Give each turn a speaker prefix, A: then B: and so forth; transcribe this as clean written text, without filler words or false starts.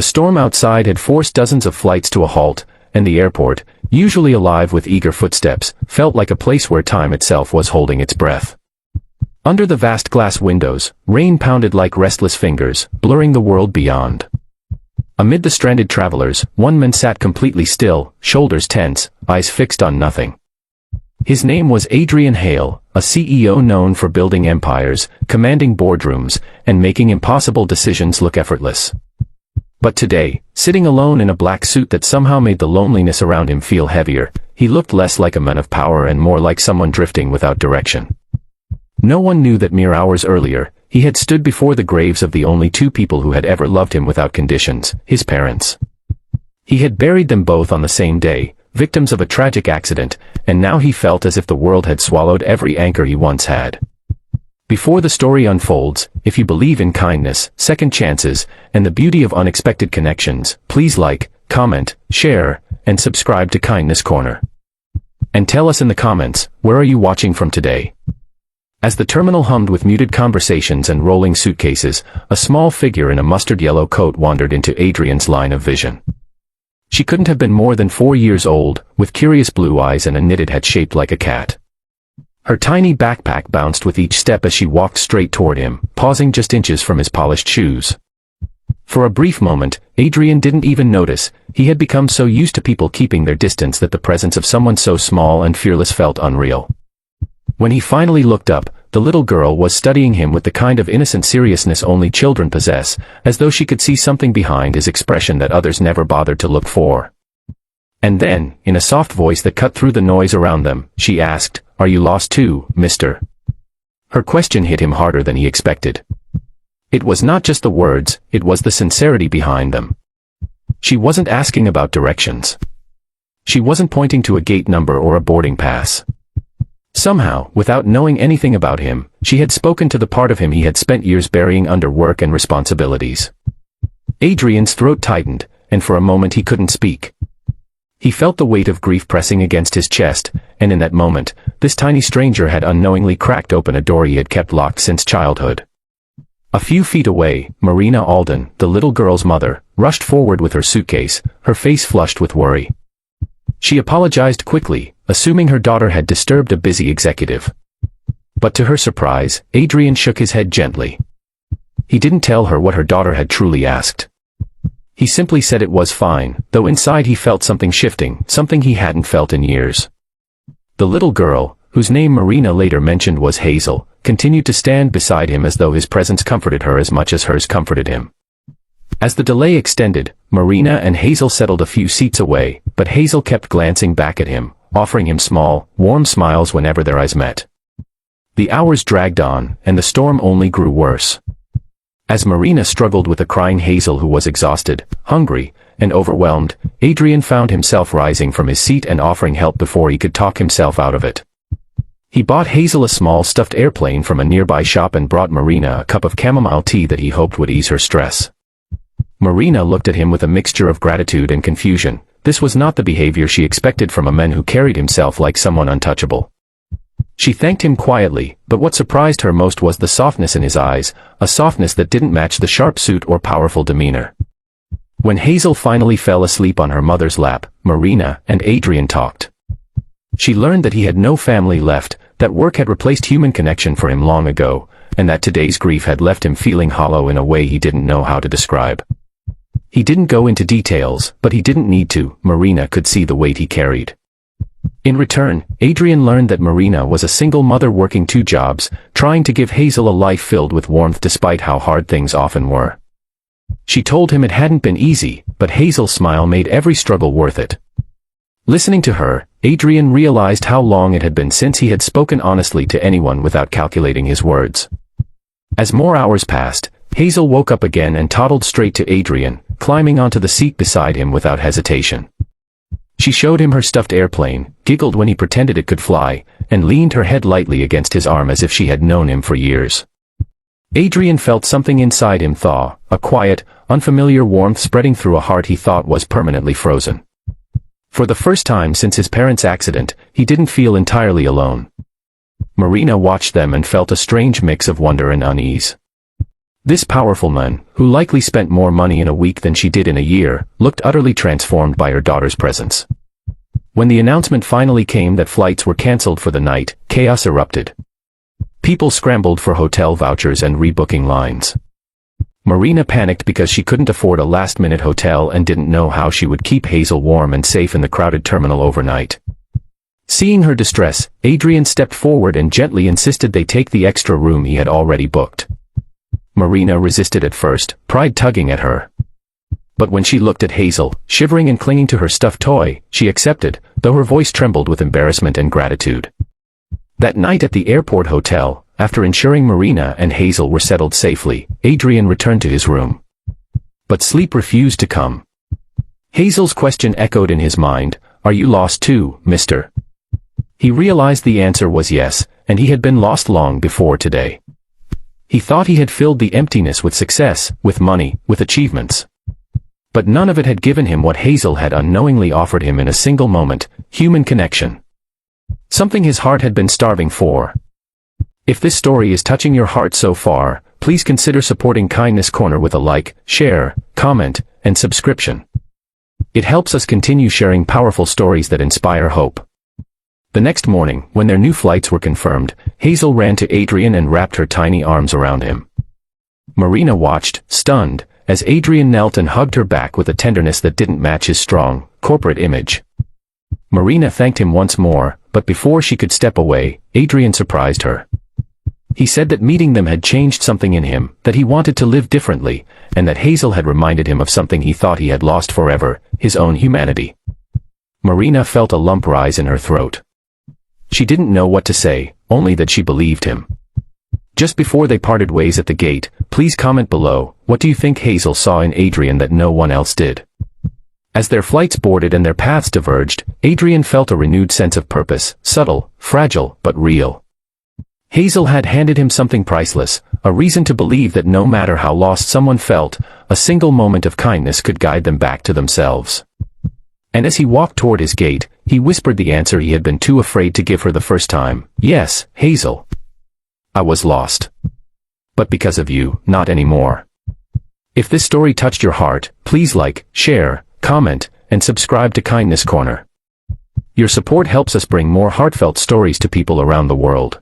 A: The storm outside had forced dozens of flights to a halt, and the airport, usually alive with eager footsteps, felt like a place where time itself was holding its breath. Under the vast glass windows, rain pounded like restless fingers, blurring the world beyond. Amid the stranded travelers, one man sat completely still, shoulders tense, eyes fixed on nothing. His name was Adrian Hale, a CEO known for building empires, commanding boardrooms, and making impossible decisions look effortless. But today, sitting alone in a black suit that somehow made the loneliness around him feel heavier, he looked less like a man of power and more like someone drifting without direction. No one knew that mere hours earlier, he had stood before the graves of the only two people who had ever loved him without conditions, his parents. He had buried them both on the same day, victims of a tragic accident, and now he felt as if the world had swallowed every anchor he once had. Before the story unfolds, if you believe in kindness, second chances, and the beauty of unexpected connections, please like, comment, share, and subscribe to Kindness Corner. And tell us in the comments, where are you watching from today? As the terminal hummed with muted conversations and rolling suitcases, a small figure in a mustard yellow coat wandered into Adrian's line of vision. She couldn't have been more than 4 years old, with curious blue eyes and a knitted head shaped like a cat. Her tiny backpack bounced with each step as she walked straight toward him, pausing just inches from his polished shoes. For a brief moment, Adrian didn't even notice. He had become so used to people keeping their distance that the presence of someone so small and fearless felt unreal. When he finally looked up, the little girl was studying him with the kind of innocent seriousness only children possess, as though she could see something behind his expression that others never bothered to look for. And then, in a soft voice that cut through the noise around them, she asked, "Are you lost too, mister?" Her question hit him harder than he expected. It was not just the words, it was the sincerity behind them. She wasn't asking about directions. She wasn't pointing to a gate number or a boarding pass. Somehow, without knowing anything about him, she had spoken to the part of him he had spent years burying under work and responsibilities. Adrian's throat tightened, and for a moment he couldn't speak. He felt the weight of grief pressing against his chest, and in that moment, this tiny stranger had unknowingly cracked open a door he had kept locked since childhood. A few feet away, Marina Alden, the little girl's mother, rushed forward with her suitcase, her face flushed with worry. She apologized quickly, assuming her daughter had disturbed a busy executive. But to her surprise, Adrian shook his head gently. He didn't tell her what her daughter had truly asked. He simply said it was fine, though inside he felt something shifting, something he hadn't felt in years. The little girl, whose name Marina later mentioned was Hazel, continued to stand beside him as though his presence comforted her as much as hers comforted him. As the delay extended, Marina and Hazel settled a few seats away, but Hazel kept glancing back at him, offering him small, warm smiles whenever their eyes met. The hours dragged on, and the storm only grew worse. As Marina struggled with a crying Hazel who was exhausted, hungry, and overwhelmed, Adrian found himself rising from his seat and offering help before he could talk himself out of it. He bought Hazel a small stuffed airplane from a nearby shop and brought Marina a cup of chamomile tea that he hoped would ease her stress. Marina looked at him with a mixture of gratitude and confusion. This was not the behavior she expected from a man who carried himself like someone untouchable. She thanked him quietly, but what surprised her most was the softness in his eyes, a softness that didn't match the sharp suit or powerful demeanor. When Hazel finally fell asleep on her mother's lap, Marina and Adrian talked. She learned that he had no family left, that work had replaced human connection for him long ago, and that today's grief had left him feeling hollow in a way he didn't know how to describe. He didn't go into details, but he didn't need to. Marina could see the weight he carried. In return, Adrian learned that Marina was a single mother working 2 jobs, trying to give Hazel a life filled with warmth despite how hard things often were. She told him it hadn't been easy, but Hazel's smile made every struggle worth it. Listening to her, Adrian realized how long it had been since he had spoken honestly to anyone without calculating his words. As more hours passed, Hazel woke up again and toddled straight to Adrian, climbing onto the seat beside him without hesitation. She showed him her stuffed airplane, giggled when he pretended it could fly, and leaned her head lightly against his arm as if she had known him for years. Adrian felt something inside him thaw, a quiet, unfamiliar warmth spreading through a heart he thought was permanently frozen. For the first time since his parents' accident, he didn't feel entirely alone. Marina watched them and felt a strange mix of wonder and unease. This powerful man, who likely spent more money in a week than she did in a year, looked utterly transformed by her daughter's presence. When the announcement finally came that flights were cancelled for the night, chaos erupted. People scrambled for hotel vouchers and rebooking lines. Marina panicked because she couldn't afford a last-minute hotel and didn't know how she would keep Hazel warm and safe in the crowded terminal overnight. Seeing her distress, Adrian stepped forward and gently insisted they take the extra room he had already booked. Marina resisted at first, pride tugging at her. But when she looked at Hazel, shivering and clinging to her stuffed toy, she accepted, though her voice trembled with embarrassment and gratitude. That night at the airport hotel, after ensuring Marina and Hazel were settled safely, Adrian returned to his room. But sleep refused to come. Hazel's question echoed in his mind, "Are you lost too, mister?" He realized the answer was yes, and he had been lost long before today. He thought he had filled the emptiness with success, with money, with achievements. But none of it had given him what Hazel had unknowingly offered him in a single moment, human connection. Something his heart had been starving for. If this story is touching your heart so far, please consider supporting Kindness Corner with a like, share, comment, and subscription. It helps us continue sharing powerful stories that inspire hope. The next morning, when their new flights were confirmed, Hazel ran to Adrian and wrapped her tiny arms around him. Marina watched, stunned, as Adrian knelt and hugged her back with a tenderness that didn't match his strong, corporate image. Marina thanked him once more, but before she could step away, Adrian surprised her. He said that meeting them had changed something in him, that he wanted to live differently, and that Hazel had reminded him of something he thought he had lost forever, his own humanity. Marina felt a lump rise in her throat. She didn't know what to say, only that she believed him. Just before they parted ways at the gate, please comment below, what do you think Hazel saw in Adrian that no one else did? As their flights boarded and their paths diverged, Adrian felt a renewed sense of purpose, subtle, fragile, but real. Hazel had handed him something priceless, a reason to believe that no matter how lost someone felt, a single moment of kindness could guide them back to themselves. And as he walked toward his gate, he whispered the answer he had been too afraid to give her the first time. "Yes, Hazel. I was lost. But because of you, not anymore." If this story touched your heart, please like, share, comment, and subscribe to Kindness Corner. Your support helps us bring more heartfelt stories to people around the world.